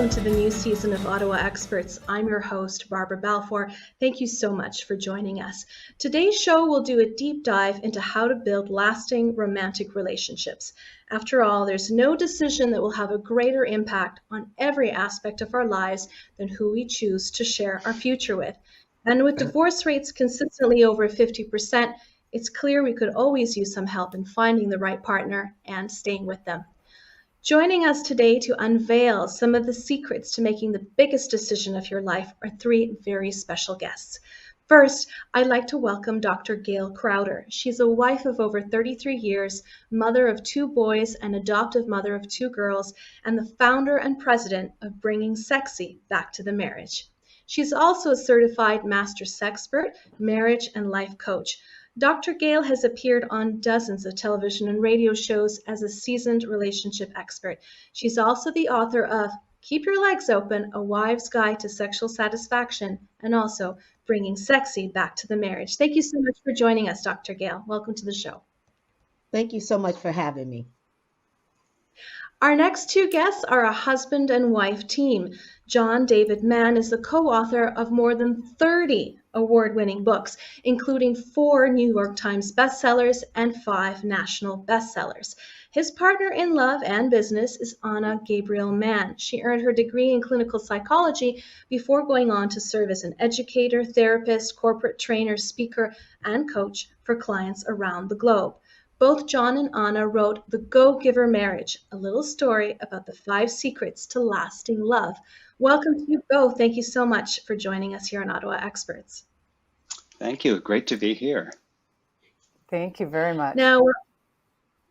welcome to the new season of Ottawa Experts. I'm your host, Barbara Balfour. Thank you so much for joining us. Today's show will do a deep dive into how to build lasting romantic relationships. After all, there's no decision that will have a greater impact on every aspect of our lives than who we choose to share our future with. And with divorce rates consistently over 50%, it's clear we could always use some help in finding the right partner and staying with them. Joining us today to unveil some of the secrets to making the biggest decision of your life are three very special guests. First, I'd like to welcome Dr. Gail Crowder. She's a wife of over 33 years, mother of 2 boys, and adoptive mother of 2 girls, and the founder and president of Bringing Sexy Back to the Marriage. She's also a certified master sexpert, marriage and life coach. Dr. Gail has appeared on dozens of television and radio shows as a seasoned relationship expert. She's also the author of Keep Your Legs Open, A Wife's Guide to Sexual Satisfaction, and also Bringing Sexy Back to the Marriage. Thank you so much for joining us, Dr. Gail. Welcome to the show. Thank you so much for having me. Our next 2 guests are a husband and wife team. John David Mann is the co-author of more than 30 award-winning books, including 4 New York Times bestsellers and 5 national bestsellers. His partner in love and business is Anna Gabriel Mann. She earned her degree in clinical psychology before going on to serve as an educator, therapist, corporate trainer, speaker, and coach for clients around the globe. Both John and Anna wrote The Go-Giver Marriage, a little story about the 5 secrets to lasting love. Welcome to you both. Thank you so much for joining us here on Ottawa Experts. Thank you. Great to be here. Thank you very much. Now,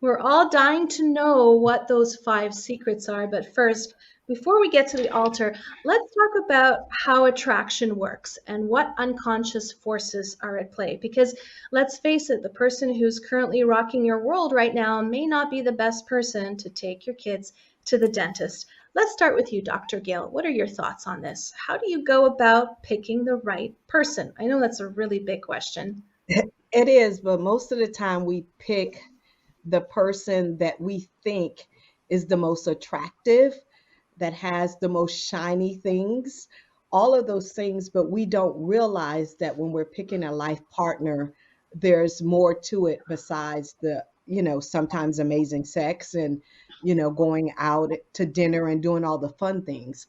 we're all dying to know what those 5 secrets are, but first, before we get to the altar, let's talk about how attraction works and what unconscious forces are at play. Because let's face it, the person who's currently rocking your world right now may not be the best person to take your kids to the dentist. Let's start with you, Dr. Gail. What are your thoughts on this? How do you go about picking the right person? I know that's a really big question. It is, but most of the time we pick the person that we think is the most attractive, that has the most shiny things, all of those things, but we don't realize that when we're picking a life partner, there's more to it besides the, sometimes amazing sex and, going out to dinner and doing all the fun things.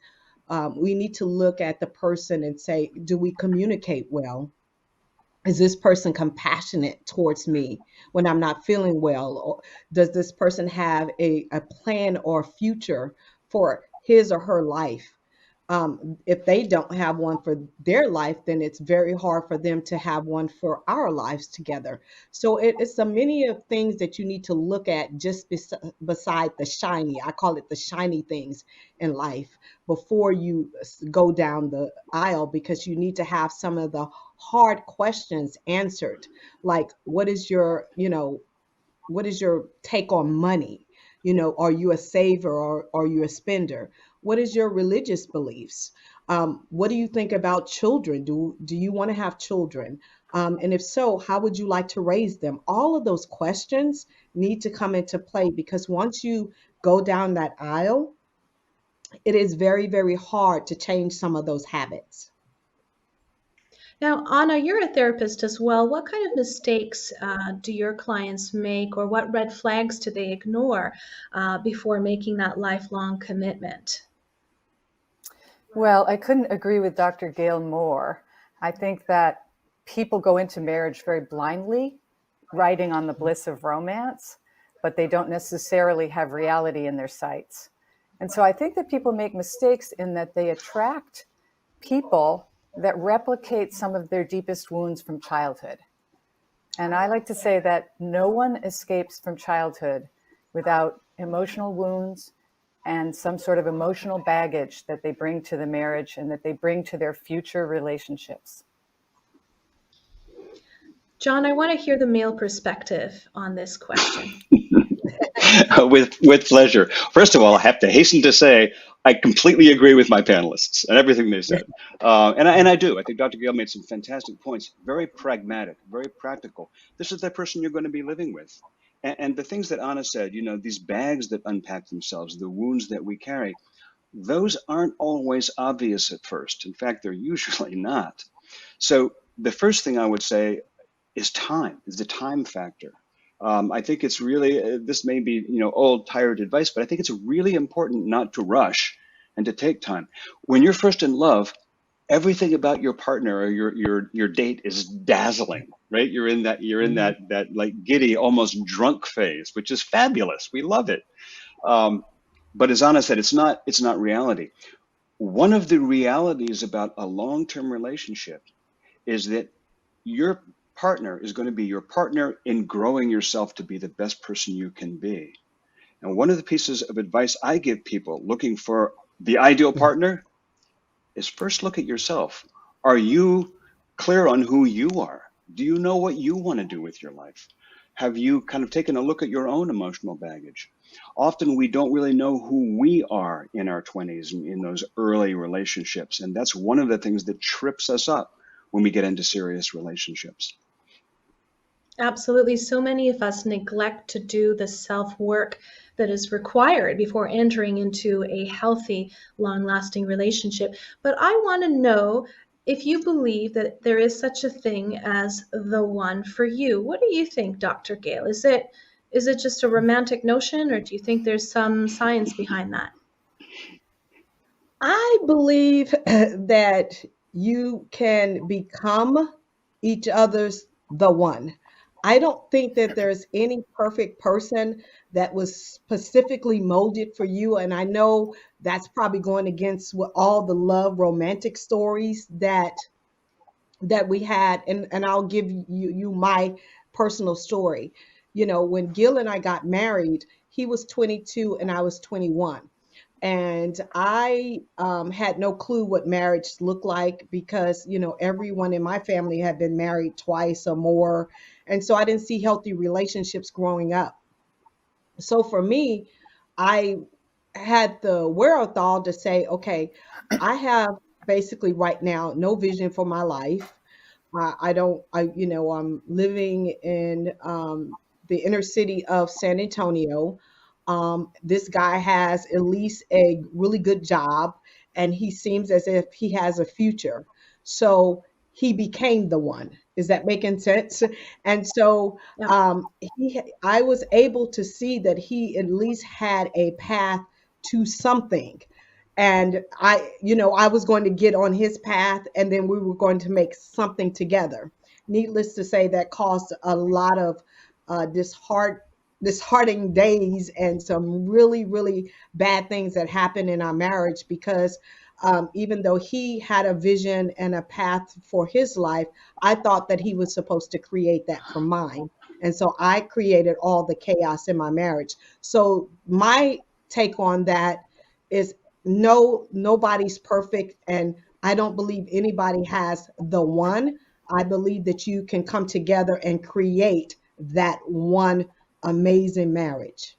We need to look at the person and say, do we communicate well? Is this person compassionate towards me when I'm not feeling well? Or does this person have a plan or future for his or her life? If they don't have one for their life, then it's very hard for them to have one for our lives together. So it's so many of things that you need to look at just beside the shiny. I call it the shiny things in life before you go down the aisle, because you need to have some of the hard questions answered. Like, what is your take on money? Are you a saver or are you a spender? What is your religious beliefs? What do you think about children? Do you want to have children? And if so, how would you like to raise them? All of those questions need to come into play, because once you go down that aisle, it is very, very hard to change some of those habits. Now, Anna, you're a therapist as well. What kind of mistakes do your clients make, or what red flags do they ignore before making that lifelong commitment? Well, I couldn't agree with Dr. Gail more. I think that people go into marriage very blindly, riding on the bliss of romance, but they don't necessarily have reality in their sights. And so I think that people make mistakes in that they attract people that replicate some of their deepest wounds from childhood. And I like to say that no one escapes from childhood without emotional wounds and some sort of emotional baggage that they bring to the marriage and that they bring to their future relationships. John, I want to hear the male perspective on this question. With pleasure. First of all, I have to hasten to say I completely agree with my panelists and everything they said. And I do. I think Dr. Gail made some fantastic points. Very pragmatic, very practical. This is the person you're going to be living with. And the things that Anna said, these bags that unpack themselves, the wounds that we carry, those aren't always obvious at first. In fact, they're usually not. So the first thing I would say is the time factor. I think it's really, this may be, old, tired advice, but I think it's really important not to rush and to take time. When you're first in love, everything about your partner or your date is dazzling, right? You're in that like giddy, almost drunk phase, which is fabulous. We love it. Um, but as Anna said, it's not reality. One of the realities about a long-term relationship is that your partner is going to be your partner in growing yourself to be the best person you can be. And one of the pieces of advice I give people looking for the ideal partner is first look at yourself. Are you clear on who you are? Do you know what you want to do with your life? Have you kind of taken a look at your own emotional baggage? Often we don't really know who we are in our 20s and in those early relationships. And that's one of the things that trips us up when we get into serious relationships. Absolutely. So many of us neglect to do the self work that is required before entering into a healthy, long lasting relationship. But I want to know if you believe that there is such a thing as the one for you. What do you think, Dr. Gail? Is it just a romantic notion, or do you think there's some science behind that? I believe that you can become each other's the one. I don't think that there's any perfect person that was specifically molded for you. And I know that's probably going against what all the love romantic stories that we had. And I'll give you my personal story. When Gil and I got married, he was 22 and I was 21, and I had no clue what marriage looked like because everyone in my family had been married twice or more, and so I didn't see healthy relationships growing up. So for me, I had the wherewithal to say, okay, I have basically right now no vision for my life. I don't, I'm living in the inner city of San Antonio. This guy has at least a really good job, and he seems as if he has a future. So he became the one. Is that making sense? And so Yeah. I was able to see that he at least had a path to something, and I was going to get on his path, and then we were going to make something together. Needless to say, that caused a lot of disheartening days and some really really bad things that happened in our marriage because even though he had a vision and a path for his life, I thought that he was supposed to create that for mine, and so I created all the chaos in my marriage. So my take on that is, no, nobody's perfect, and I don't believe anybody has the one. I believe that you can come together and create that one amazing marriage.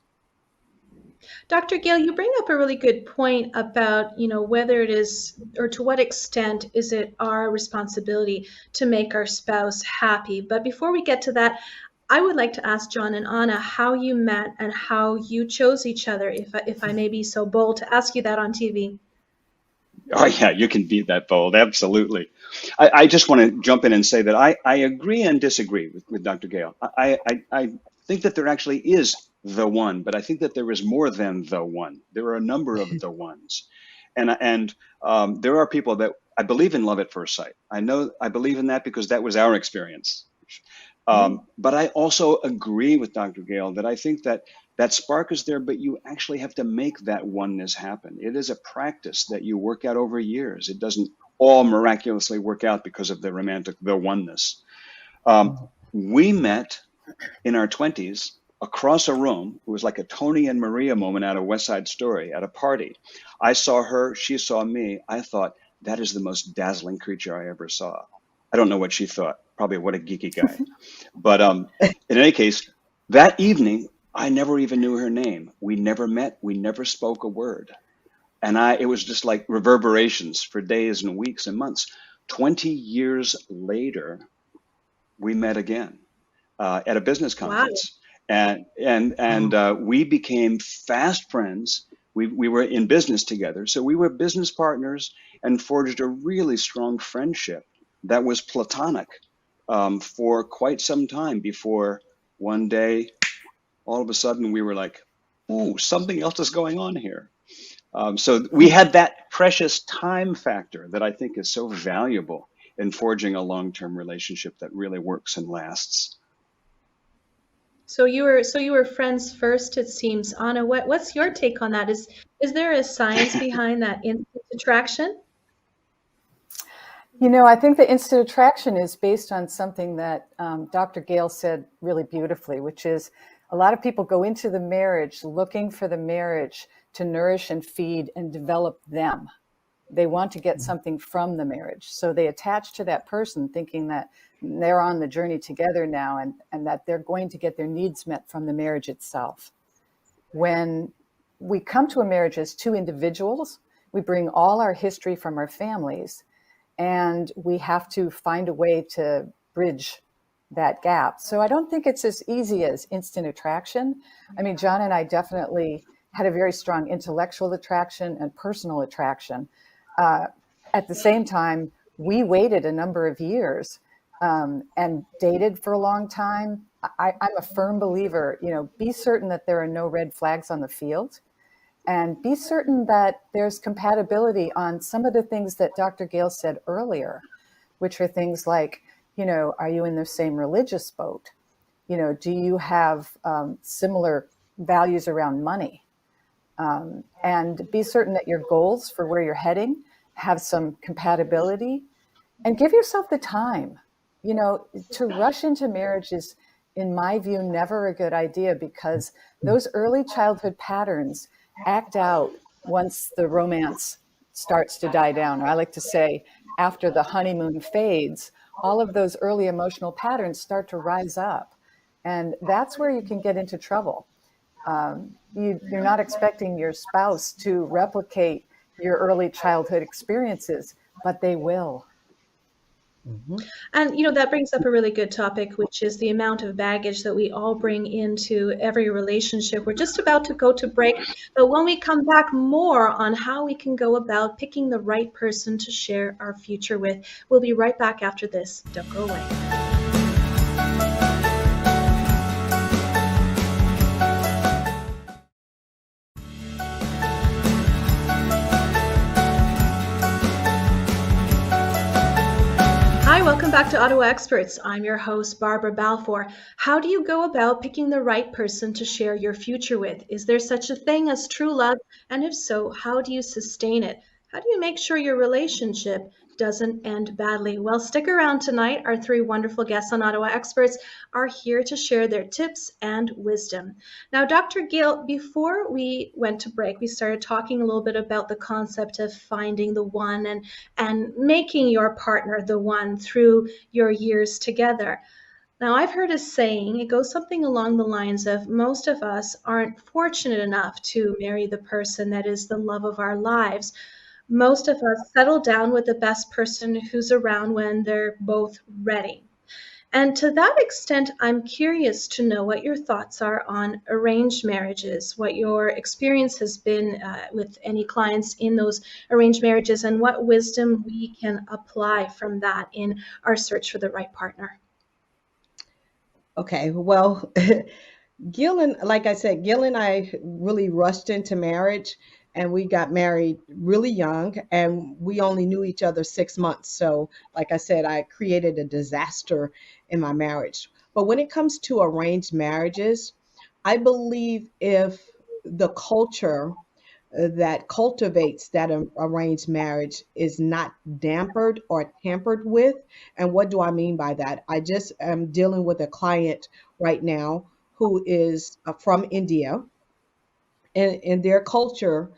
Dr. Gail, you bring up a really good point about, whether it is or to what extent is it our responsibility to make our spouse happy. But before we get to that, I would like to ask John and Anna how you met and how you chose each other, if I may be so bold to ask you that on TV. Oh yeah, you can be that bold. Absolutely. I just want to jump in and say that I agree and disagree with Dr. Gale. I think that there actually is the one, but I think that there is more than the one. There are a number of the ones. And there are people that I believe in love at first sight. I believe in that because that was our experience. Mm. But I also agree with Dr. Gale that I think that that spark is there, but you actually have to make that oneness happen. It is a practice that you work out over years. It doesn't all miraculously work out because of the oneness. We met in our 20s across a room. It was like a Tony and Maria moment out of West Side Story at a party. I saw her, she saw me. I thought, that is the most dazzling creature I ever saw. I don't know what she thought. Probably what a geeky guy. But in any case, that evening, I never even knew her name. We never met. We never spoke a word. And it was just like reverberations for days and weeks and months. 20 years later, we met again at a business Wow. conference. And we became fast friends. We were in business together. So we were business partners and forged a really strong friendship that was platonic for quite some time before one day, all of a sudden, we were like, ooh, something else is going on here. So we had that precious time factor that I think is so valuable in forging a long-term relationship that really works and lasts. So you were friends first, it seems. Anna, what's your take on that? Is there a science behind that instant attraction? I think the instant attraction is based on something that Dr. Gail said really beautifully, which is a lot of people go into the marriage looking for the marriage to nourish and feed and develop them. They want to get something from the marriage. So they attach to that person thinking that they're on the journey together now and that they're going to get their needs met from the marriage itself. When we come to a marriage as two individuals, we bring all our history from our families, and we have to find a way to bridge that gap. So I don't think it's as easy as instant attraction. I mean, John and I definitely had a very strong intellectual attraction and personal attraction. At the same time, we waited a number of years and dated for a long time. I'm a firm believer, be certain that there are no red flags on the field. And be certain that there's compatibility on some of the things that Dr. Gail said earlier, which are things like, are you in the same religious boat? Do you have similar values around money? And be certain that your goals for where you're heading have some compatibility, and give yourself the time. To rush into marriage is, in my view, never a good idea, because those early childhood patterns act out once the romance starts to die down. Or I like to say, after the honeymoon fades, all of those early emotional patterns start to rise up. And that's where you can get into trouble. You're not expecting your spouse to replicate your early childhood experiences, but they will. Mm-hmm. And that brings up a really good topic, which is the amount of baggage that we all bring into every relationship. We're just about to go to break, but when we come back, more on how we can go about picking the right person to share our future with. We'll be right back after this. Don't go away. Hi, welcome back to Ottawa Experts. I'm your host, Barbara Balfour. How do you go about picking the right person to share your future with? Is there such a thing as true love? And if so, how do you sustain it? How do you make sure your relationship doesn't end badly? Well, stick around tonight. Our three wonderful guests on Ottawa Experts are here to share their tips and wisdom. Now, Dr. Gail, before we went to break, we started talking a little bit about the concept of finding the one and making your partner the one through your years together. Now, I've heard a saying, it goes something along the lines of most of us aren't fortunate enough to marry the person that is the love of our lives. Most of us settle down with the best person who's around when they're both ready. And to that extent, I'm curious to know what your thoughts are on arranged marriages, what your experience has been with any clients in those arranged marriages, and what wisdom we can apply from that in our search for the right partner. Okay, well, like I said, Gil and I really rushed into marriage, and we got married really young, and we only knew each other 6 months. So, like I said, I created a disaster in my marriage. But when it comes to arranged marriages, I believe if the culture that cultivates that arranged marriage is not dampered or tampered with. And what do I mean by that? I just am dealing with a client right now who is from India, and in their culture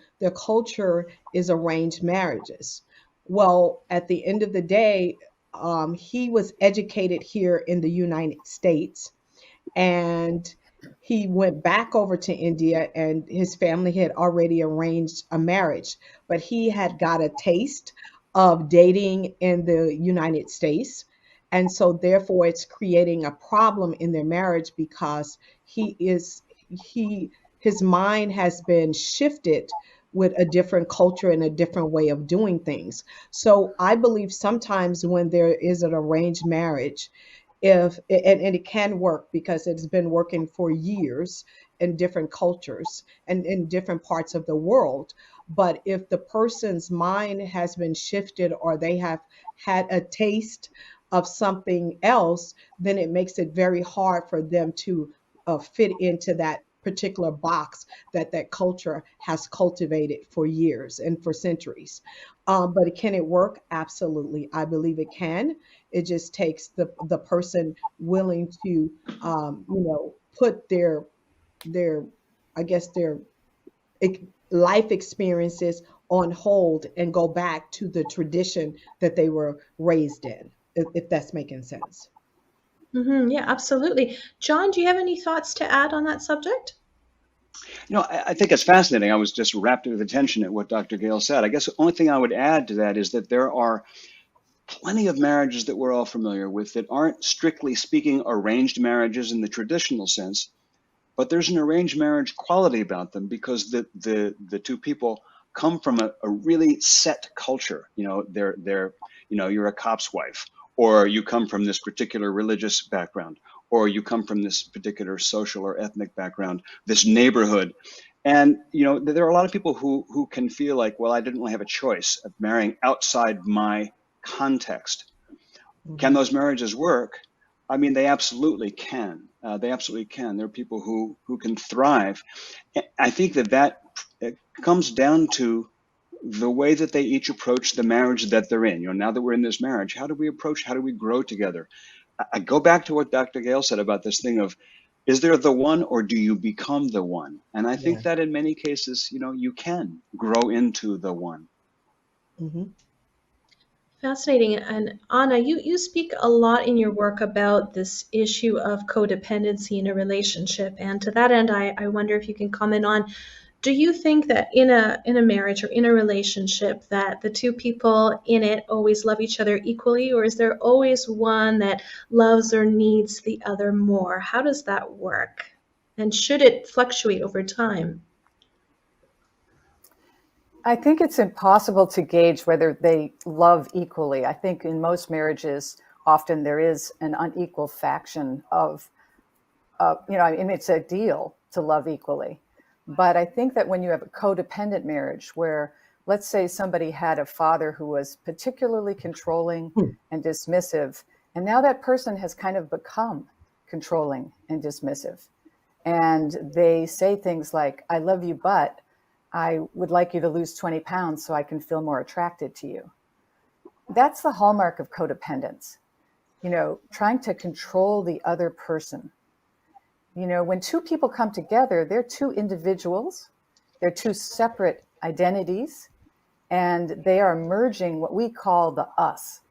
is arranged marriages. Well, at the end of the day, he was educated here in the United States, and he went back over to India, and his family had already arranged a marriage, but he had got a taste of dating in the United States. And so therefore it's creating a problem in their marriage because he his mind has been shifted with a different culture and a different way of doing things. So I believe sometimes when there is an arranged marriage, if and it can work because it's been working for years in different cultures and in different parts of the world. But if the person's mind has been shifted or they have had a taste of something else, then it makes it very hard for them to fit into that particular box that that culture has cultivated for years and for centuries. But can it work? Absolutely. I believe it can. It just takes the person willing to, put their, I guess their life experiences on hold and go back to the tradition that they were raised in, if that's making sense. Yeah, absolutely. John, do you have any thoughts to add on that subject? I think it's fascinating. I was just rapt with attention at what Dr. Gale said. I guess the only thing I would add to that is that there are plenty of marriages that we're all familiar with that aren't strictly speaking arranged marriages in the traditional sense, but there's an arranged marriage quality about them because the two people come from a really set culture. You're a cop's wife, or you come from this particular religious background, or you come from this particular social or ethnic background, this neighborhood. And there are a lot of people who can feel like, well, I didn't really have a choice of marrying outside my context. Can Mhm. those marriages work? I mean, they absolutely can. They absolutely can. There are people who can thrive. I think that it comes down to the way that they each approach the marriage that they're in. Now that we're in this marriage, how do we grow together? I go back to what Dr. Gale said about this thing of, is there the one or do you become the one? And I think Yeah. that in many cases, you can grow into the one. Hmm. Fascinating. And Anna, you speak a lot in your work about this issue of codependency in a relationship. And to that end, I wonder if you can comment on, do you think that in a marriage or in a relationship that the two people in it always love each other equally, or is there always one that loves or needs the other more? How does that work? And should it fluctuate over time? I think it's impossible to gauge whether they love equally. I think in most marriages, often there is an unequal faction of, I mean, it's a deal to love equally. But I think that when you have a codependent marriage where, let's say, somebody had a father who was particularly controlling and dismissive, and now that person has kind of become controlling and dismissive. And they say things like, I love you, but I would like you to lose 20 pounds so I can feel more attracted to you. That's the hallmark of codependence, trying to control the other person. When two people come together, they're two individuals, they're two separate identities, and they are merging what we call the us.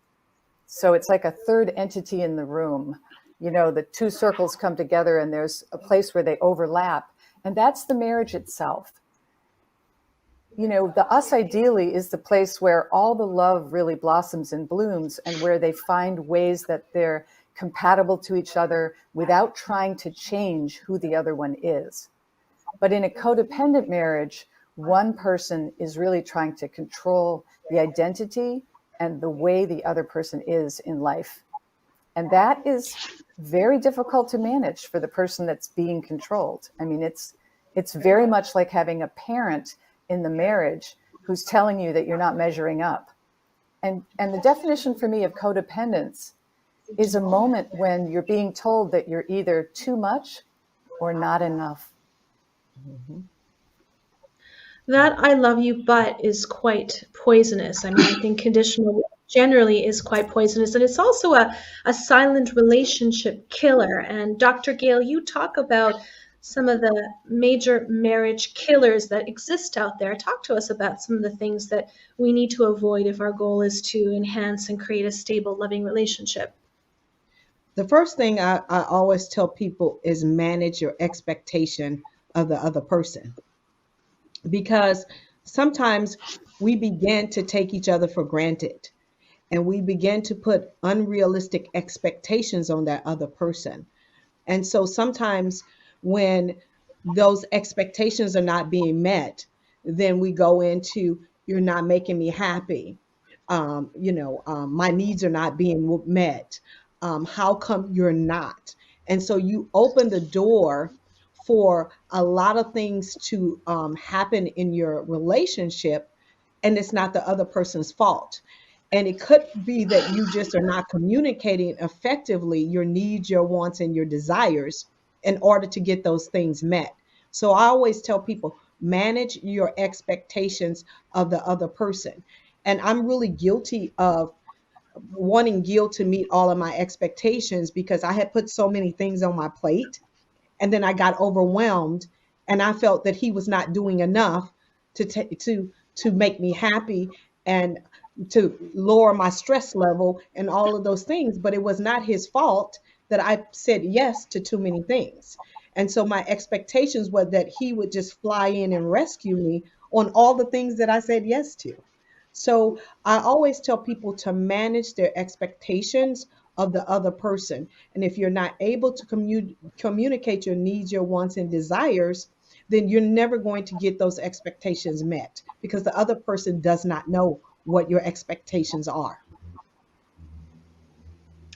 So it's like a third entity in the room. The two circles come together and there's a place where they overlap, and that's the marriage itself. The us ideally is the place where all the love really blossoms and blooms and where they find ways that they're compatible to each other without trying to change who the other one is. But in a codependent marriage, one person is really trying to control the identity and the way the other person is in life. And that is very difficult to manage for the person that's being controlled. I mean, it's very much like having a parent in the marriage who's telling you that you're not measuring up. And the definition for me of codependence is a moment when you're being told that you're either too much or not enough. Hmm. That I love you, but is quite poisonous. I mean, I think conditional generally is quite poisonous. And it's also a silent relationship killer. And Dr. Gale, you talk about some of the major marriage killers that exist out there. Talk to us about some of the things that we need to avoid if our goal is to enhance and create a stable, loving relationship. The first thing I always tell people is manage your expectation of the other person, because sometimes we begin to take each other for granted and we begin to put unrealistic expectations on that other person. And so sometimes when those expectations are not being met, then we go into, you're not making me happy. My needs are not being met. How come you're not? And so you open the door for a lot of things to happen in your relationship, and it's not the other person's fault. And it could be that you just are not communicating effectively your needs, your wants, and your desires in order to get those things met. So I always tell people, manage your expectations of the other person. And I'm really guilty of wanting Gil to meet all of my expectations because I had put so many things on my plate, and then I got overwhelmed, and I felt that he was not doing enough to make me happy and to lower my stress level and all of those things. But it was not his fault that I said yes to too many things. And so my expectations were that he would just fly in and rescue me on all the things that I said yes to. So I always tell people to manage their expectations of the other person. And if you're not able to communicate your needs, your wants, and desires, then you're never going to get those expectations met because the other person does not know what your expectations are.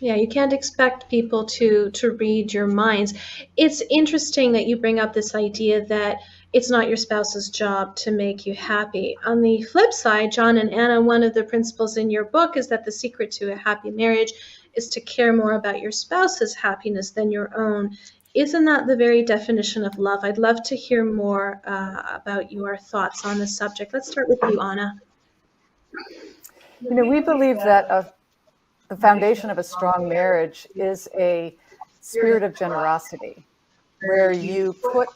Yeah, you can't expect people to read your minds. It's interesting that you bring up this idea that it's not your spouse's job to make you happy. On the flip side, John and Anna, one of the principles in your book is that the secret to a happy marriage is to care more about your spouse's happiness than your own. Isn't that the very definition of love? I'd love to hear more about your thoughts on the subject. Let's start with you, Anna. We believe that the foundation of a strong marriage is a spirit of generosity, where you put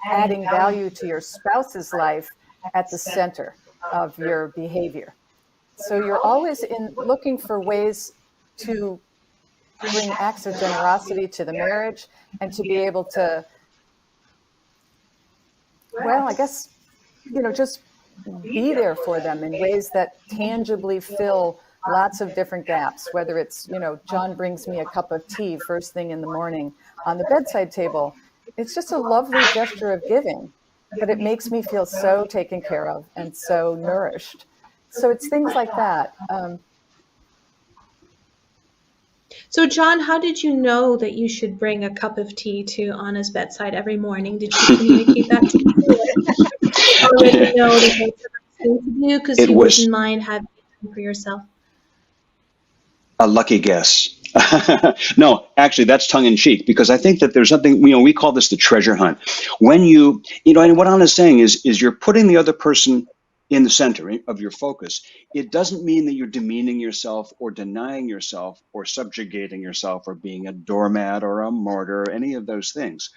adding value to your spouse's life at the center of your behavior. So you're always looking for ways to bring acts of generosity to the marriage and to be able to, just be there for them in ways that tangibly fill lots of different gaps, whether it's, John brings me a cup of tea first thing in the morning on the bedside table. It's just a lovely gesture of giving, but it makes me feel so taken care of and so nourished. So it's things like that. So, John, how did you know that you should bring a cup of tea to Anna's bedside every morning? Did you communicate that to you? Already know that that's the right thing to do because you wouldn't mind having it for yourself? A lucky guess. No, actually, that's tongue in cheek because I think that there's something, we call this the treasure hunt. When and what Anna's saying is you're putting the other person in the center of your focus. It doesn't mean that you're demeaning yourself or denying yourself or subjugating yourself or being a doormat or a martyr or any of those things.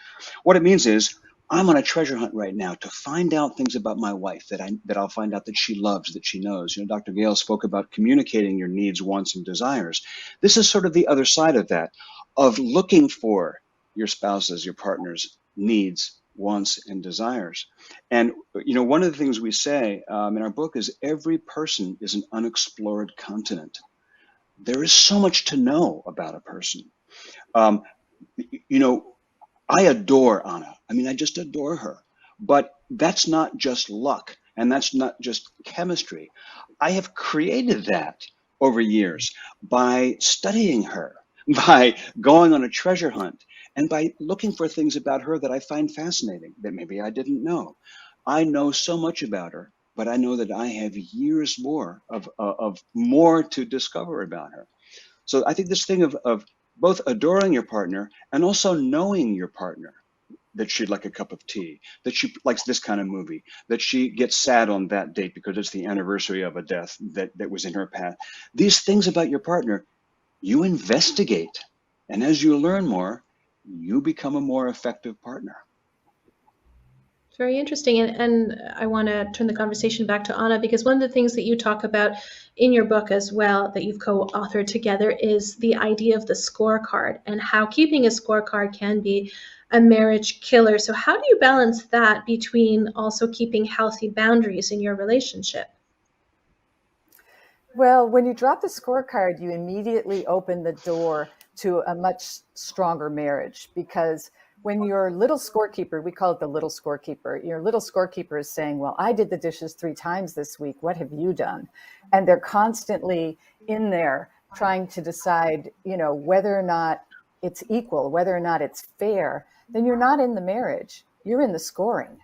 What it means is I'm on a treasure hunt right now to find out things about my wife that I'll find out that she loves, that she knows. Dr. Gail spoke about communicating your needs, wants, and desires. This is sort of the other side of that, of looking for your spouse's, your partner's needs, wants, and desires. And one of the things we say in our book is every person is an unexplored continent. There is so much to know about a person. I adore Anna. I just adore her. But that's not just luck, and that's not just chemistry. I have created that over years by studying her, by going on a treasure hunt, and by looking for things about her that I find fascinating that maybe I didn't know. I know so much about her, but I know that I have years more of more to discover about her. So I think this thing of both adoring your partner and also knowing your partner, that she'd like a cup of tea, that she likes this kind of movie, that she gets sad on that date because it's the anniversary of a death that was in her path. These things about your partner, you investigate. And as you learn more, you become a more effective partner. Very interesting. And I want to turn the conversation back to Anna because one of the things that you talk about in your book as well that you've co-authored together is the idea of the scorecard and how keeping a scorecard can be a marriage killer. So how do you balance that between also keeping healthy boundaries in your relationship? Well, when you drop the scorecard, you immediately open the door to a much stronger marriage because when your little scorekeeper, we call it the little scorekeeper, your little scorekeeper is saying, well, I did the dishes 3 times this week. What have you done? And they're constantly in there trying to decide, whether or not it's equal, whether or not it's fair, then you're not in the marriage. You're in the scoring.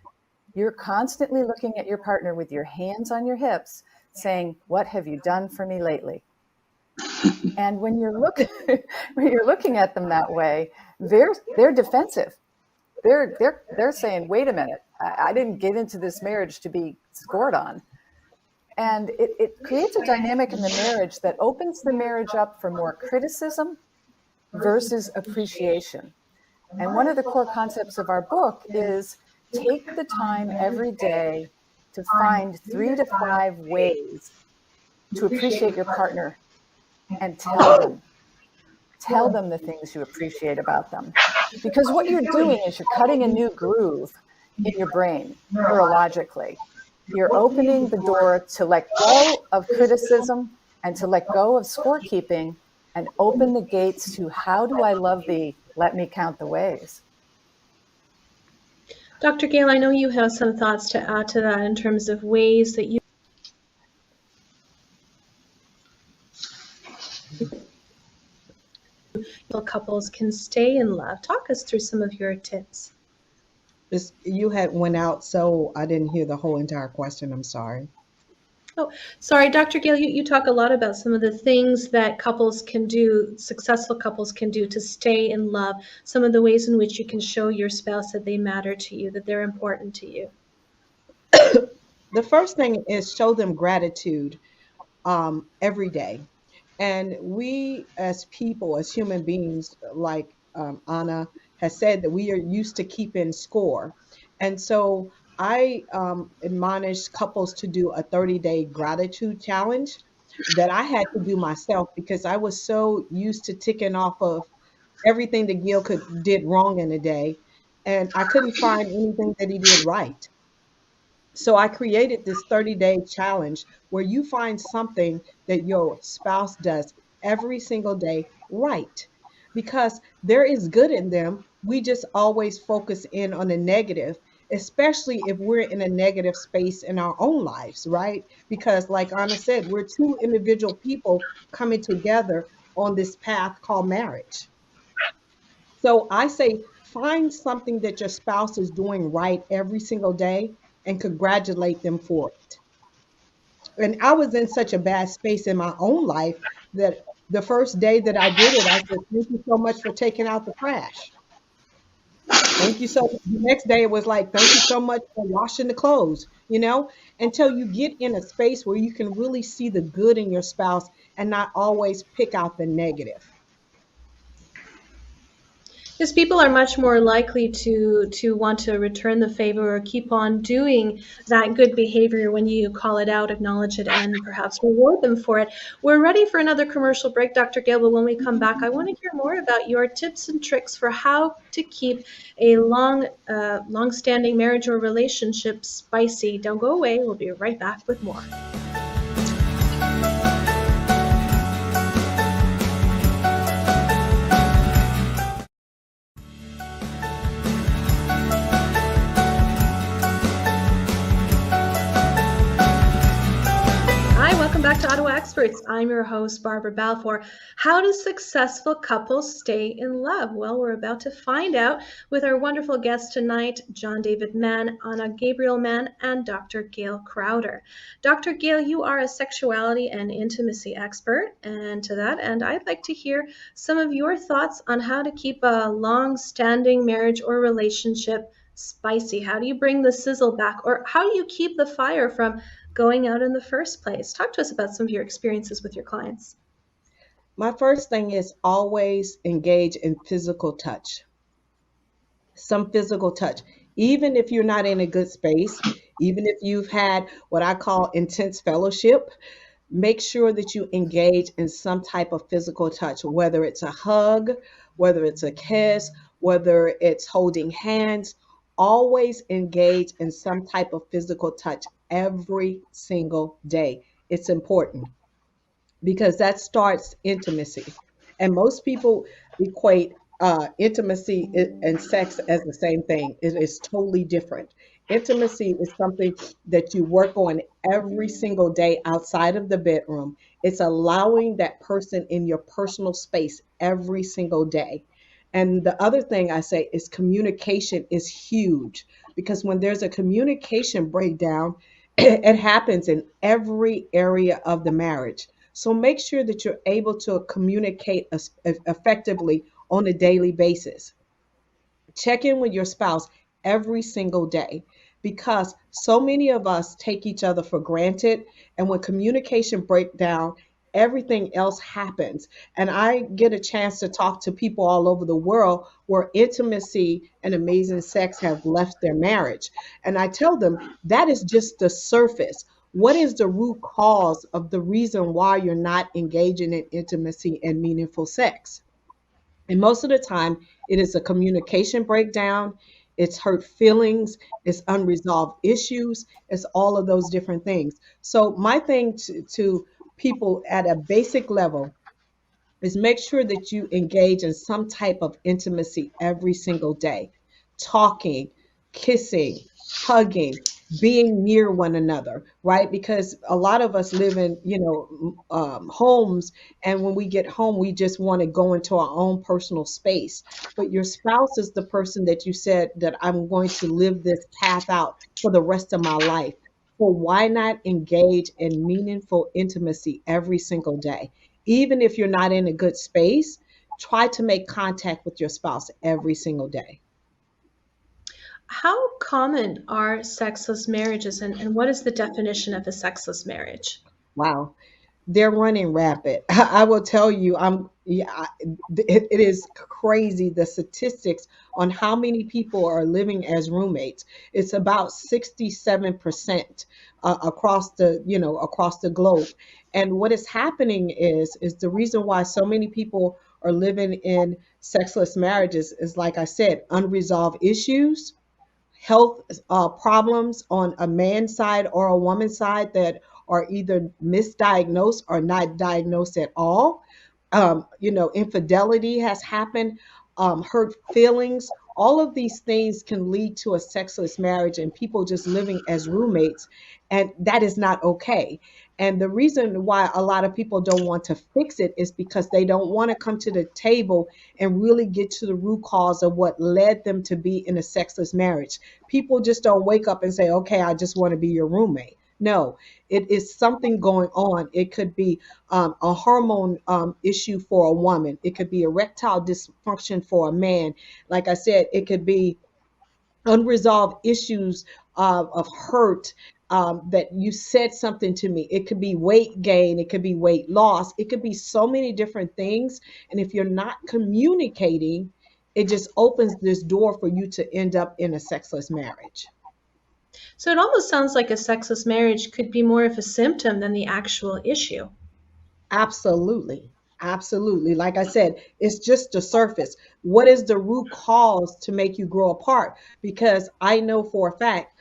You're constantly looking at your partner with your hands on your hips saying, what have you done for me lately? And when you're looking at them that way, they're defensive. They're saying, wait a minute, I didn't get into this marriage to be scored on. And it creates a dynamic in the marriage that opens the marriage up for more criticism versus appreciation. And one of the core concepts of our book is take the time every day to find 3 to 5 ways to appreciate your partner and tell them the things you appreciate about them. Because what you're doing is you're cutting a new groove in your brain neurologically. You're opening the door to let go of criticism and to let go of scorekeeping and open the gates to how do I love thee? Let me count the ways. Dr. Gail, I know you have some thoughts to add to that in terms of ways that you couples can stay in love. Talk us through some of your tips. You had went out, so I didn't hear the whole entire question. I'm sorry. Oh, sorry, Dr. Gail, you talk a lot about some of the things that couples can do, successful couples can do to stay in love, some of the ways in which you can show your spouse that they matter to you, that they're important to you. The first thing is show them gratitude every day. And we as people, as human beings, like Anna has said, that we are used to keeping score. And so I admonish couples to do a 30-day gratitude challenge that I had to do myself because I was so used to ticking off of everything that Gil did wrong in a day, and I couldn't find anything that he did right. So I created this 30-day challenge where you find something that your spouse does every single day right. Because there is good in them. We just always focus in on the negative, especially if we're in a negative space in our own lives, right? Because, like Anna said, we're two individual people coming together on this path called marriage. So I say, find something that your spouse is doing right every single day and congratulate them for it. And I was in such a bad space in my own life that the first day that I did it, I said, thank you so much for taking out the trash. Thank you so much. The next day it was like, thank you so much for washing the clothes, until you get in a space where you can really see the good in your spouse and not always pick out the negative. Because people are much more likely to want to return the favor or keep on doing that good behavior when you call it out, acknowledge it, and perhaps reward them for it. We're ready for another commercial break, Dr. Gail, but when we come back, I want to hear more about your tips and tricks for how to keep a long-standing marriage or relationship spicy. Don't go away. We'll be right back with more. Back to Ottawa Experts. I'm your host, Barbara Balfour. How do successful couples stay in love? Well, we're about to find out with our wonderful guests tonight, John David Mann, Anna Gabriel Mann, and Dr. Gail Crowder. Dr. Gail, you are a sexuality and intimacy expert, and to that end, I'd like to hear some of your thoughts on how to keep a long-standing marriage or relationship spicy. How do you bring the sizzle back, or how do you keep the fire from going out in the first place? Talk to us about some of your experiences with your clients. My first thing is always engage in physical touch. Some physical touch. Even if you're not in a good space, even if you've had what I call intense fellowship, make sure that you engage in some type of physical touch, whether it's a hug, whether it's a kiss, whether it's holding hands. Always engage in some type of physical touch every single day. It's important because that starts intimacy. And most people equate intimacy and sex as the same thing. It is totally different. Intimacy is something that you work on every single day outside of the bedroom. It's allowing that person in your personal space every single day. And the other thing I say is communication is huge, because when there's a communication breakdown, it happens in every area of the marriage. So make sure that you're able to communicate effectively on a daily basis. Check in with your spouse every single day, because so many of us take each other for granted. And when communication breaks down, everything else happens. And I get a chance to talk to people all over the world where intimacy and amazing sex have left their marriage. And I tell them that is just the surface. What is the root cause of the reason why you're not engaging in intimacy and meaningful sex? And most of the time, it is a communication breakdown, it's hurt feelings, it's unresolved issues, it's all of those different things. So, my thing to people at a basic level is make sure that you engage in some type of intimacy every single day, talking, kissing, hugging, being near one another, right? Because a lot of us live in, homes, and when we get home, we just want to go into our own personal space. But your spouse is the person that you said that I'm going to live this path out for the rest of my life. So why not engage in meaningful intimacy every single day? Even if you're not in a good space, try to make contact with your spouse every single day. How common are sexless marriages, and what is the definition of a sexless marriage? Wow. They're running rapid. I will tell you, it is crazy, the statistics on how many people are living as roommates. It's about 67% across the globe. And what is happening is the reason why so many people are living in sexless marriages is, like I said, unresolved issues, health problems on a man's side or a woman's side that are either misdiagnosed or not diagnosed at all. Infidelity has happened, hurt feelings. All of these things can lead to a sexless marriage and people just living as roommates, and that is not okay. And the reason why a lot of people don't want to fix it is because they don't want to come to the table and really get to the root cause of what led them to be in a sexless marriage. People just don't wake up and say, okay, I just want to be your roommate. No, it is something going on. It could be a hormone issue for a woman. It could be erectile dysfunction for a man. Like I said, it could be unresolved issues of hurt, that you said something to me. It could be weight gain. It could be weight loss. It could be so many different things. And if you're not communicating, it just opens this door for you to end up in a sexless marriage. So it almost sounds like a sexless marriage could be more of a symptom than the actual issue. Absolutely. Absolutely. Like I said, it's just the surface. What is the root cause to make you grow apart? Because I know for a fact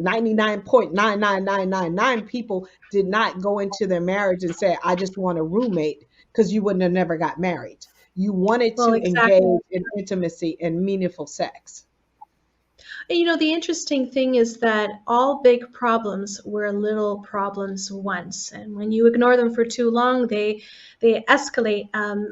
99.99999 people did not go into their marriage and say, I just want a roommate, because you wouldn't have never got married. You wanted Well, to exactly. engage in intimacy and meaningful sex. The interesting thing is that all big problems were little problems once, and when you ignore them for too long, they escalate.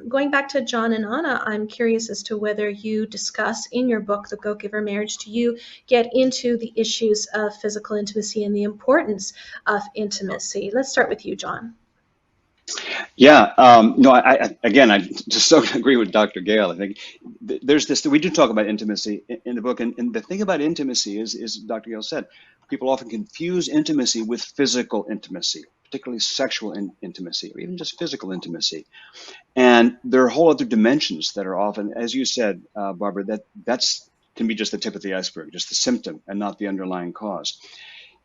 Going back to John and Anna, I'm curious as to whether you discuss in your book, The Go Giver Marriage, do you get into the issues of physical intimacy and the importance of intimacy? Let's start with you, John. Yeah, no, again, I just so agree with Dr. Gale. I think there's this, we do talk about intimacy in the book. And the thing about intimacy is, Dr. Gale said, people often confuse intimacy with physical intimacy, particularly sexual intimacy, or even just physical intimacy. And there are whole other dimensions that are often, as you said, Barbara, that's can be just the tip of the iceberg, just the symptom and not the underlying cause.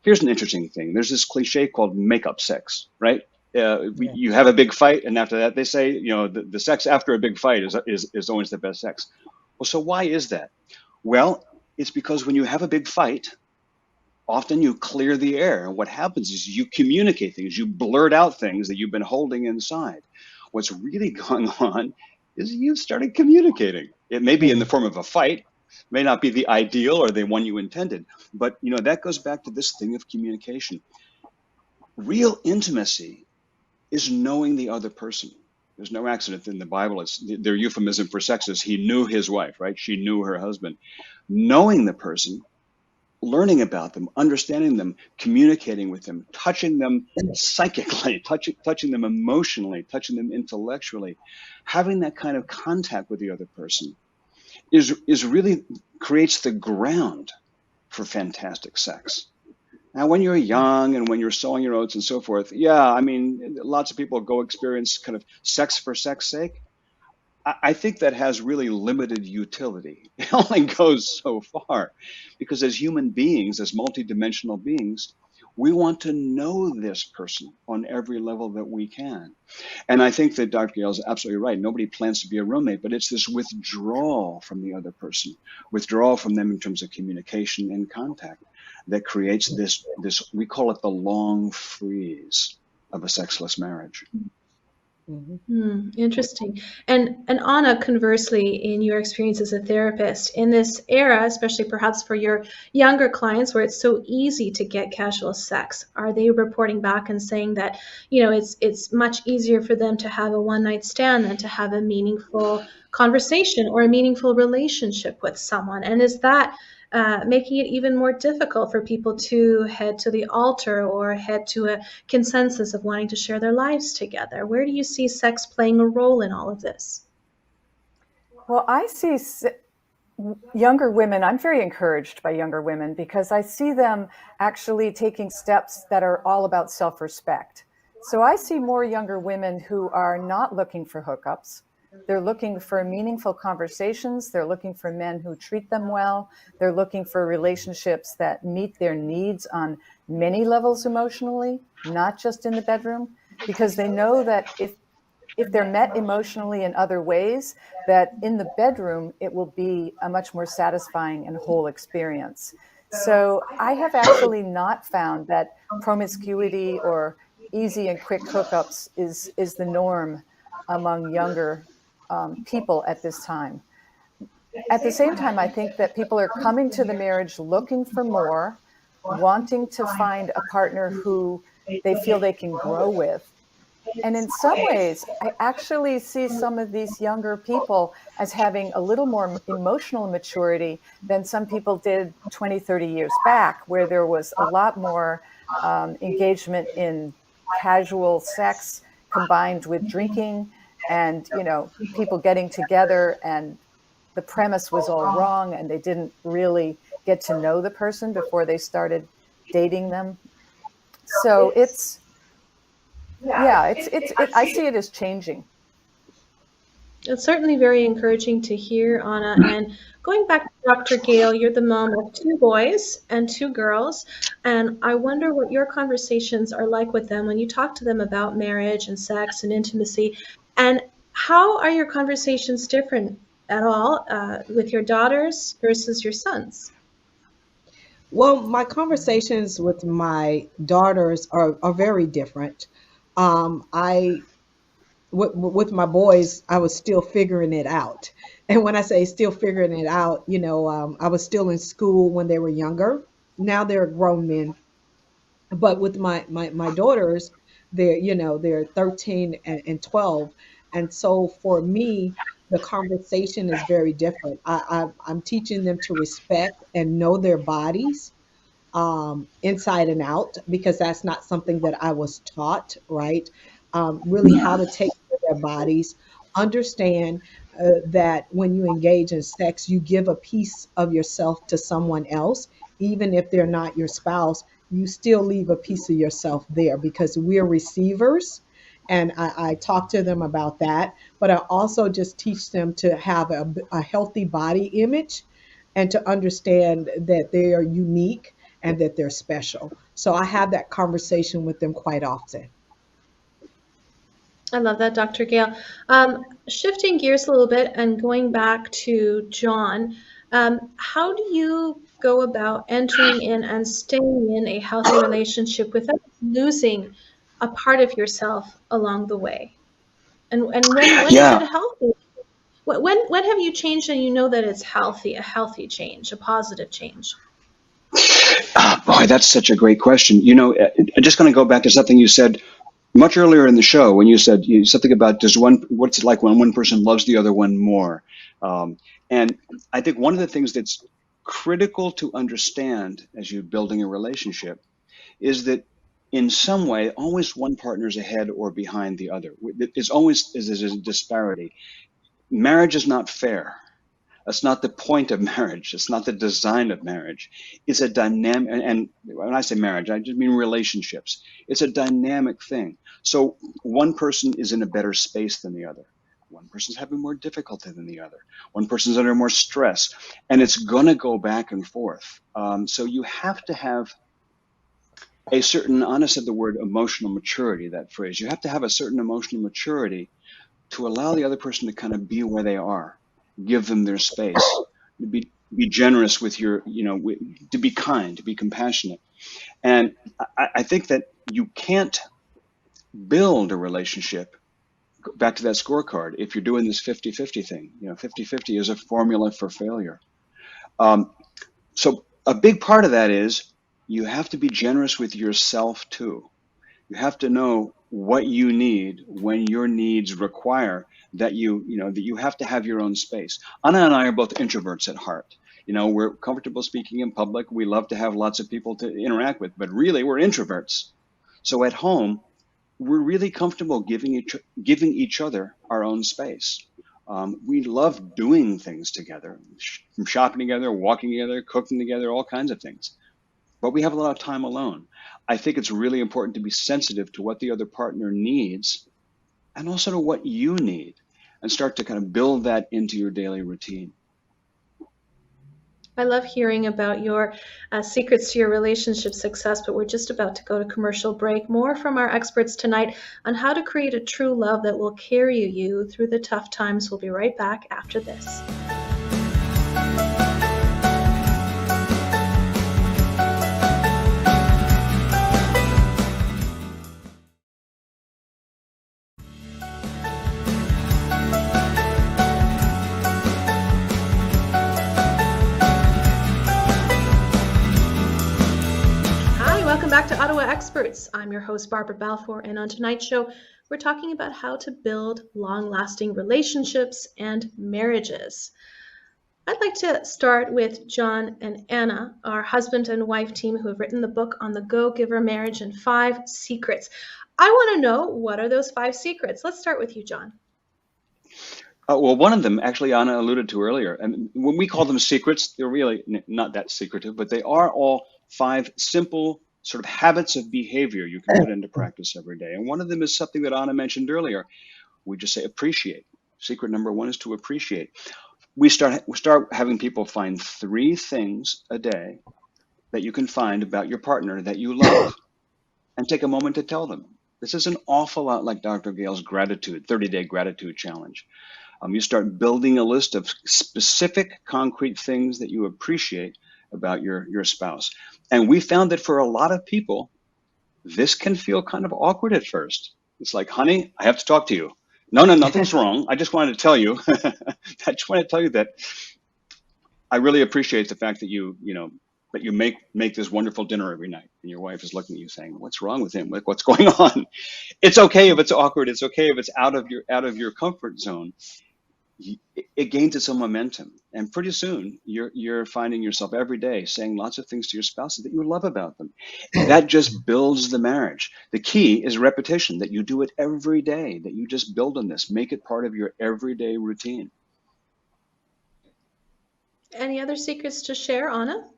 Here's an interesting thing. There's this cliche called makeup sex, right? Yeah. You have a big fight, and after that, they say, the sex after a big fight is always the best sex. Well, so why is that? Well, it's because when you have a big fight, often you clear the air, and what happens is you communicate things, you blurt out things that you've been holding inside. What's really going on is you started communicating. It may be in the form of a fight, may not be the ideal or the one you intended, but that goes back to this thing of communication. Real intimacy is knowing the other person. There's no accident in the Bible. It's their euphemism for sex is he knew his wife, right? She knew her husband. Knowing the person, learning about them, understanding them, communicating with them, touching them psychically, touching them emotionally, touching them intellectually, having that kind of contact with the other person is really creates the ground for fantastic sex. Now, when you're young and when you're sowing your oats and so forth, yeah, I mean, lots of people go experience kind of sex for sex sake. I think that has really limited utility. It only goes so far because as human beings, as multidimensional beings, we want to know this person on every level that we can. And I think that Dr. Gail is absolutely right. Nobody plans to be a roommate, but it's this withdrawal from the other person, withdrawal from them in terms of communication and contact that creates this, we call it the long freeze of a sexless marriage. Interesting. And Anna, conversely, in your experience as a therapist, in this era, especially perhaps for your younger clients where it's so easy to get casual sex, are they reporting back and saying that, it's much easier for them to have a one-night stand than to have a meaningful conversation or a meaningful relationship with someone? And is that making it even more difficult for people to head to the altar or head to a consensus of wanting to share their lives together? Where do you see sex playing a role in all of this? Well, I see younger women, I'm very encouraged by younger women because I see them actually taking steps that are all about self-respect. So I see more younger women who are not looking for hookups. They're looking for meaningful conversations. They're looking for men who treat them well. They're looking for relationships that meet their needs on many levels emotionally, not just in the bedroom, because they know that if they're met emotionally in other ways, that in the bedroom, it will be a much more satisfying and whole experience. So I have actually not found that promiscuity or easy and quick hookups is the norm among younger people at this time. At the same time, I think that people are coming to the marriage looking for more, wanting to find a partner who they feel they can grow with. And in some ways, I actually see some of these younger people as having a little more emotional maturity than some people did 20, 30 years back, where there was a lot more engagement in casual sex combined with drinking and, people getting together and the premise was all wrong and they didn't really get to know the person before they started dating them. So I see it as changing. It's certainly very encouraging to hear, Anna. And going back to Dr. Gail, you're the mom of 2 boys and 2 girls. And I wonder what your conversations are like with them when you talk to them about marriage and sex and intimacy. And how are your conversations different at all with your daughters versus your sons? Well, my conversations with my daughters are very different. With my boys, I was still figuring it out. And when I say still figuring it out, I was still in school when they were younger. Now they're grown men. But with my daughters, they're 13 and 12. And so for me, the conversation is very different. I'm teaching them to respect and know their bodies inside and out because that's not something that I was taught, right? Really how to take care of their bodies, understand that when you engage in sex, you give a piece of yourself to someone else, even if they're not your spouse, you still leave a piece of yourself there because we're receivers. And I talk to them about that, but I also just teach them to have a healthy body image and to understand that they are unique and that they're special. So I have that conversation with them quite often. I love that, Dr. Gail. Shifting gears a little bit and going back to John, how do you go about entering in and staying in a healthy relationship without losing a part of yourself along the way? And when is Yeah, it healthy When have you changed and you know that it's healthy, a healthy change, a positive change? Boy, that's such a great question. I'm just going to go back to something you said much earlier in the show when you said something about what's it like when one person loves the other one more. And I think one of the things that's critical to understand as you're building a relationship is that in some way, always one partner's ahead or behind the other. It's always is a disparity. Marriage is not fair. That's not the point of marriage. It's not the design of marriage. It's a dynamic, and when I say marriage, I just mean relationships. It's a dynamic thing. So one person is in a better space than the other. One person's having more difficulty than the other. One person's under more stress, and it's going to go back and forth. So you have to have a certain, Anna said the word emotional maturity, that phrase. You have to have a certain emotional maturity to allow the other person to kind of be where they are, give them their space, be generous with to be kind, to be compassionate. And I think that you can't build a relationship, back to that scorecard, if you're doing this 50-50 thing. 50-50 is a formula for failure. So a big part of that is you have to be generous with yourself too. You have to know what you need when your needs require that you have to have your own space. Anna and I are both introverts at heart. We're comfortable speaking in public. We love to have lots of people to interact with, but really we're introverts. So at home, we're really comfortable giving each other our own space. We love doing things together, from shopping together, walking together, cooking together, all kinds of things. But we have a lot of time alone. I think it's really important to be sensitive to what the other partner needs and also to what you need, and start to kind of build that into your daily routine. I love hearing about your secrets to your relationship success, but we're just about to go to commercial break. More from our experts tonight on how to create a true love that will carry you through the tough times. We'll be right back after this. Welcome back to Ottawa Experts. I'm your host, Barbara Balfour, and on tonight's show, we're talking about how to build long-lasting relationships and marriages. I'd like to start with John and Anna, our husband and wife team who have written the book on the Go-Giver Marriage and 5 Secrets. I want to know, what are those 5 secrets? Let's start with you, John. Well, one of them, actually, Anna alluded to earlier, and when we call them secrets, they're really not that secretive, but they are all 5 simple sort of habits of behavior you can put into practice every day. And one of them is something that Anna mentioned earlier. We just say appreciate. Secret number 1 is to appreciate. We start having people find 3 things a day that you can find about your partner that you love, and take a moment to tell them. This is an awful lot like Dr. Gail's 30-day gratitude challenge. You start building a list of specific, concrete things that you appreciate about your spouse. And we found that for a lot of people, this can feel kind of awkward at first. It's like, honey, I have to talk to you. No, nothing's wrong. I just wanted to tell you. I just want to tell you that I really appreciate the fact that you make this wonderful dinner every night. And your wife is looking at you saying, what's wrong with him? What's going on? It's okay if it's awkward. It's okay if it's out of your comfort zone. It gains its own momentum, and pretty soon you're finding yourself every day saying lots of things to your spouse that you love about them. That just builds the marriage. The key is repetition, that you do it every day, that you just build on this, make it part of your everyday routine. Any other secrets to share, Anna?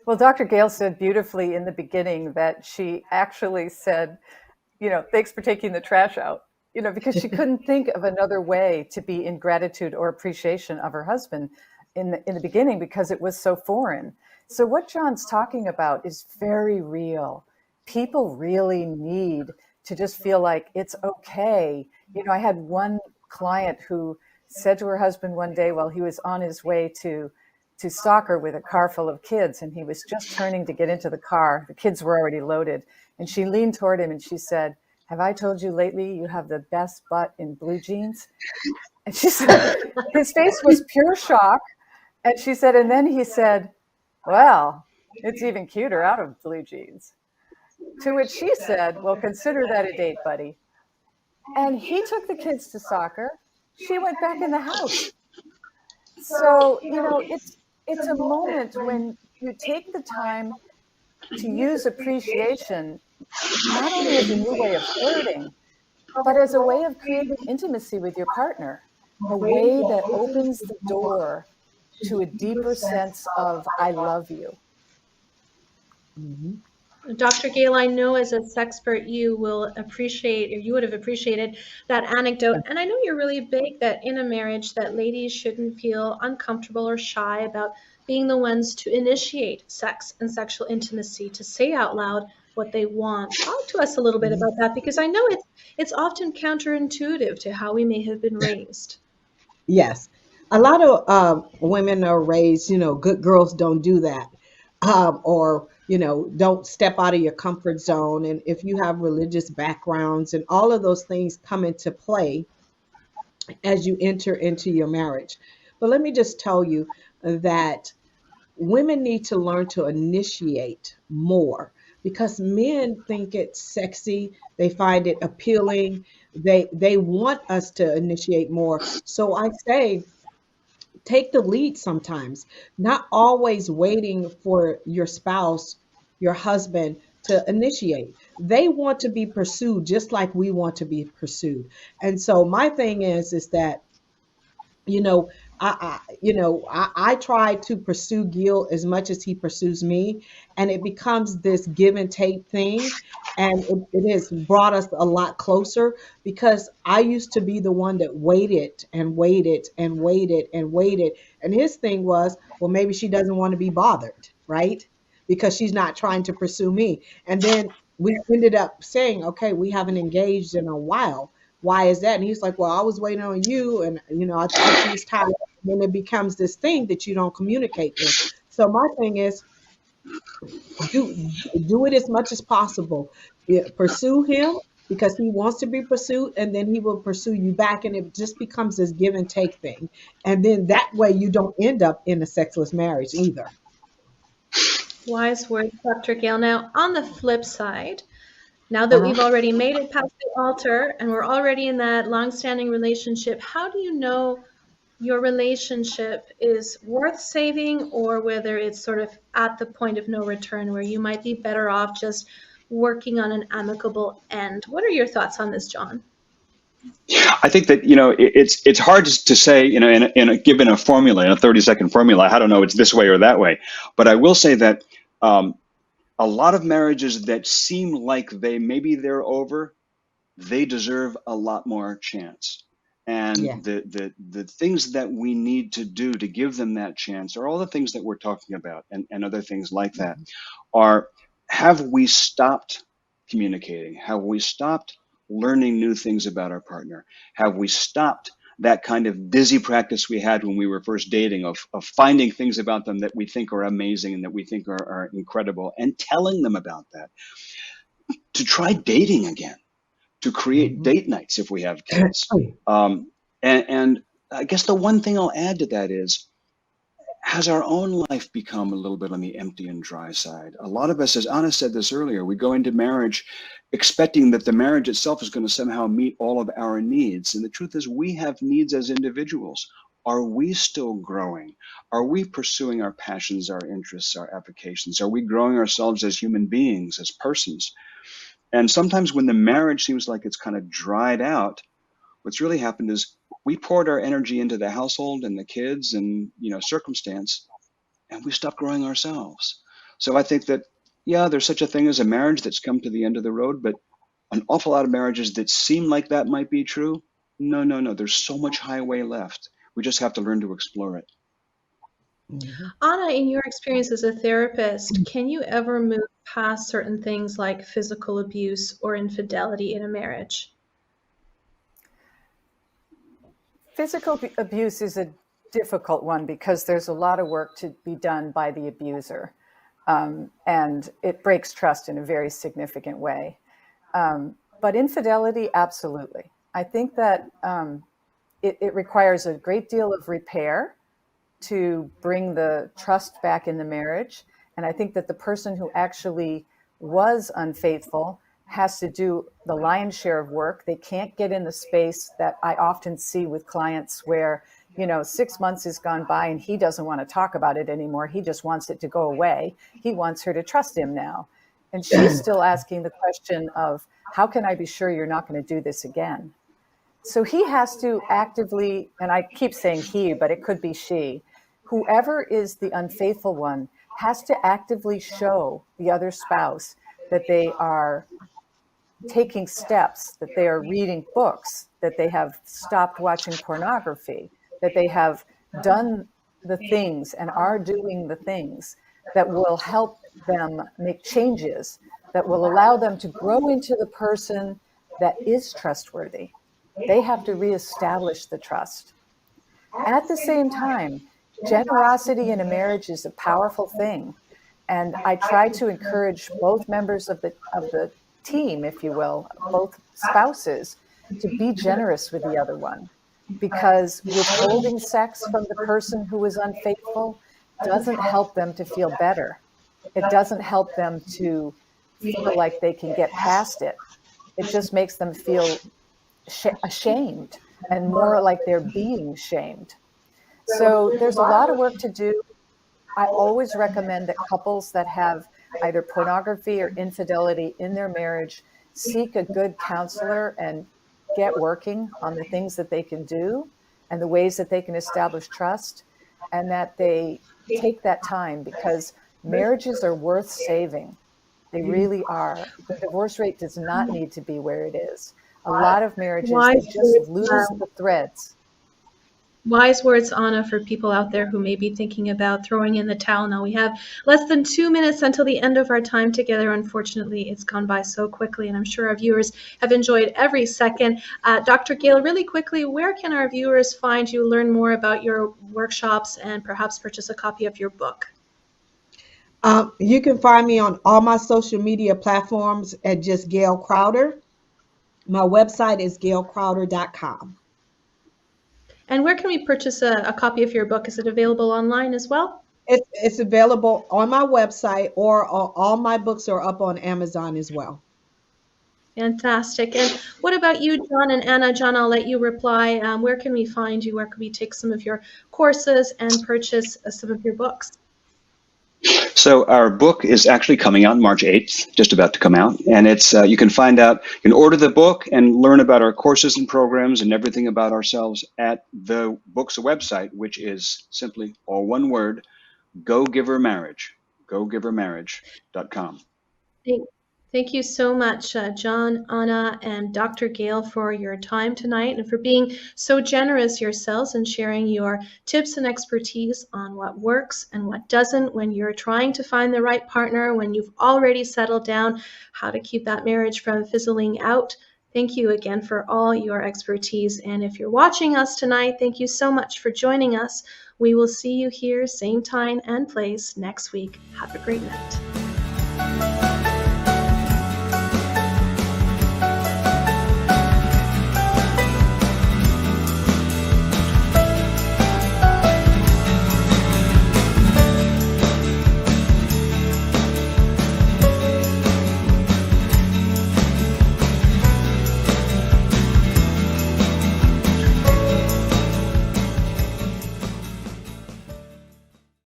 Well, Dr. Gail said beautifully in the beginning that she actually said, thanks for taking the trash out. Because she couldn't think of another way to be in gratitude or appreciation of her husband in the beginning, because it was so foreign. So what John's talking about is very real. People really need to just feel like it's okay. I had one client who said to her husband one day while he was on his way to soccer with a car full of kids, and he was just turning to get into the car. The kids were already loaded. And she leaned toward him and she said, have I told you lately you have the best butt in blue jeans? And she said, his face was pure shock. And she said, and then he said, well, it's even cuter out of blue jeans. To which she said, well, consider that a date, buddy. And he took the kids to soccer. She went back in the house. So, it's a moment when you take the time to use appreciation, not only as a new way of flirting, but as a way of creating intimacy with your partner, a way that opens the door to a deeper sense of, I love you. Mm-hmm. Dr. Gail, I know as a sexpert you will appreciate, or you would have appreciated that anecdote. And I know you're really big that in a marriage that ladies shouldn't feel uncomfortable or shy about being the ones to initiate sex and sexual intimacy, to say out loud what they want. Talk to us a little bit about that, because I know it's often counterintuitive to how we may have been raised. Yes. A lot of women are raised, good girls don't do that. Or, don't step out of your comfort zone. And if you have religious backgrounds and all of those things come into play as you enter into your marriage. But let me just tell you that women need to learn to initiate more because men think it's sexy, they find it appealing, they want us to initiate more. So I say take the lead sometimes, not always waiting for your spouse, your husband to initiate. They want to be pursued just like we want to be pursued. And so my thing is that you know, I try to pursue Gil as much as he pursues me, and it becomes this give and take thing, and it has brought us a lot closer because I used to be the one that waited and waited and waited and waited, and his thing was, well, maybe she doesn't want to be bothered, right? Because she's not trying to pursue me, and then we ended up saying, okay, we haven't engaged in a while. Why is that? And he's like, well, I was waiting on you. And, I thought you was tired. And then it becomes this thing that you don't communicate with. So my thing is do it as much as possible. Yeah, pursue him because he wants to be pursued and then he will pursue you back. And it just becomes this give and take thing. And then that way you don't end up in a sexless marriage either. Wise words, Dr. Gail. Now, on the flip side, now that Uh-huh. we've already made it past the altar and we're already in that long-standing relationship, how do you know your relationship is worth saving or whether it's sort of at the point of no return where you might be better off just working on an amicable end? What are your thoughts on this, John? I think that it's hard to say given a formula, in a 30-second formula. I don't know, it's this way or that way, but I will say that a lot of marriages that seem like they're over, they deserve a lot more chance. And Yeah. the things that we need to do to give them that chance are all the things that we're talking about, and other things like that are, have we stopped communicating? Have we stopped learning new things about our partner? Have we stopped that kind of busy practice we had when we were first dating of finding things about them that we think are amazing and that we think are incredible and telling them about that? To try dating again, to create Mhm. date nights if we have kids. And I guess the one thing I'll add to that is, has our own life become a little bit on the empty and dry side? A lot of us, as Anna said this earlier, we go into marriage expecting that the marriage itself is going to somehow meet all of our needs. And the truth is, we have needs as individuals. Are we still growing? Are we pursuing our passions, our interests, our avocations? Are we growing ourselves as human beings, as persons? And sometimes when the marriage seems like it's kind of dried out, what's really happened is we poured our energy into the household and the kids and circumstance, and we stopped growing ourselves. So I think that, yeah, there's such a thing as a marriage that's come to the end of the road, but an awful lot of marriages that seem like that might be true, no, no, no. There's so much highway left. We just have to learn to explore it. Mhm. Anna, in your experience as a therapist, can you ever move past certain things like physical abuse or infidelity in a marriage? Physical abuse is a difficult one because there's a lot of work to be done by the abuser. And it breaks trust in a very significant way. But infidelity, absolutely. I think that it requires a great deal of repair to bring the trust back in the marriage. And I think that the person who actually was unfaithful has to do the lion's share of work. They can't get in the space that I often see with clients where, 6 months has gone by and he doesn't want to talk about it anymore. He just wants it to go away. He wants her to trust him now. And she's still asking the question of, how can I be sure you're not going to do this again? So he has to actively, and I keep saying he, but it could be she, whoever is the unfaithful one has to actively show the other spouse that they are taking steps, that they are reading books, that they have stopped watching pornography, that they have done the things and are doing the things that will help them make changes, that will allow them to grow into the person that is trustworthy. They have to reestablish the trust. At the same time, generosity in a marriage is a powerful thing. And I try to encourage both members of the team, if you will, both spouses, to be generous with the other one. Because withholding sex from the person who is unfaithful doesn't help them to feel better. It doesn't help them to feel like they can get past it. It just makes them feel ashamed and more like they're being shamed. So there's a lot of work to do. I always recommend that couples that have either pornography or infidelity in their marriage seek a good counselor and get working on the things that they can do and the ways that they can establish trust, and that they take that time, because marriages are worth saving. They really are. The divorce rate does not need to be where it is. A lot of marriages, they just lose the threads. Wise words, Anna, for people out there who may be thinking about throwing in the towel. Now we have less than 2 minutes until the end of our time together. Unfortunately, it's gone by so quickly, and I'm sure our viewers have enjoyed every second. Dr. Gail, really quickly, where can our viewers find you, learn more about your workshops, and perhaps purchase a copy of your book? You can find me on all my social media platforms at just Gail Crowder. My website is gailcrowder.com. And where can we purchase a copy of your book? Is it available online as well? It's available on my website, or all my books are up on Amazon as well. Fantastic. And what about you, John and Anna? John, I'll let you reply. Where can we find you? Where can we take some of your courses and purchase some of your books? So our book is actually coming out March 8th, just about to come out. And it's you can order the book and learn about our courses and programs and everything about ourselves at the book's website, which is simply all one word, Go Giver Marriage, gogivermarriage.com. Thank you so much, John, Anna, and Dr. Gail, for your time tonight and for being so generous yourselves and sharing your tips and expertise on what works and what doesn't when you're trying to find the right partner, when you've already settled down, how to keep that marriage from fizzling out. Thank you again for all your expertise. And if you're watching us tonight, thank you so much for joining us. We will see you here, same time and place next week. Have a great night.